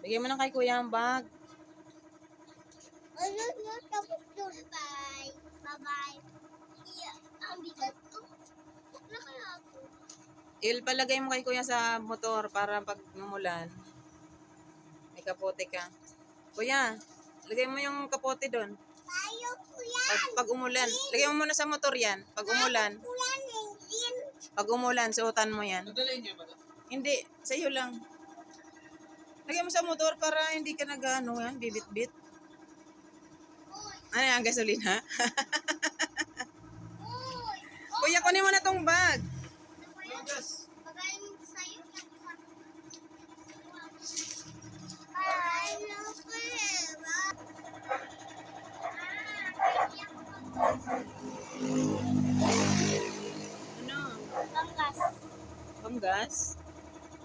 Lagyan mo na kay kuya ang bag. Ayun na, tapos doon. Bye. Bye-bye. Yeah, ang bigat ko. Bakla kaya ako? Palagay mo kay kuya sa motor para pag umulan. May kapote ka. Kuya, lagay mo yung kapote doon. Tayo ko yan. Pag umulan. Lagay mo muna sa motor yan. Pag umulan. Ulan, hindi. Pag umulan, suotan mo yan. Nadalhin niya ba ito? Hindi, sa iyo lang. Lagay mo sa motor para hindi ka nag-ano yan, bibit-bit. Ano yan, gasolina? Uy. Kuya, kunin mo na tong bag. Gas. Pagaling sa'yo. Ay, no, pera. Ano? Panggas. Panggas?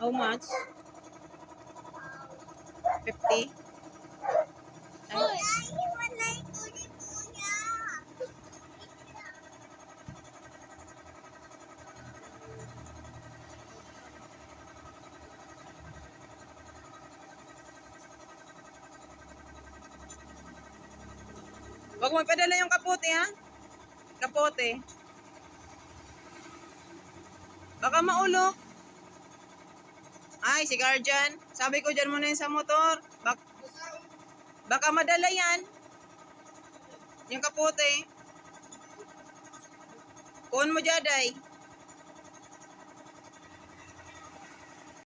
How much? 50? Uy. Ay, wala ito ni Kuya. Huwag mo ipadala yung kapote, ha? Kapote. Baka maulok. Ay, si guardian. Sabi ko dyan muna yun sa motor. Baka madala yan. Yung kapote. Kuhan mo dyan, day.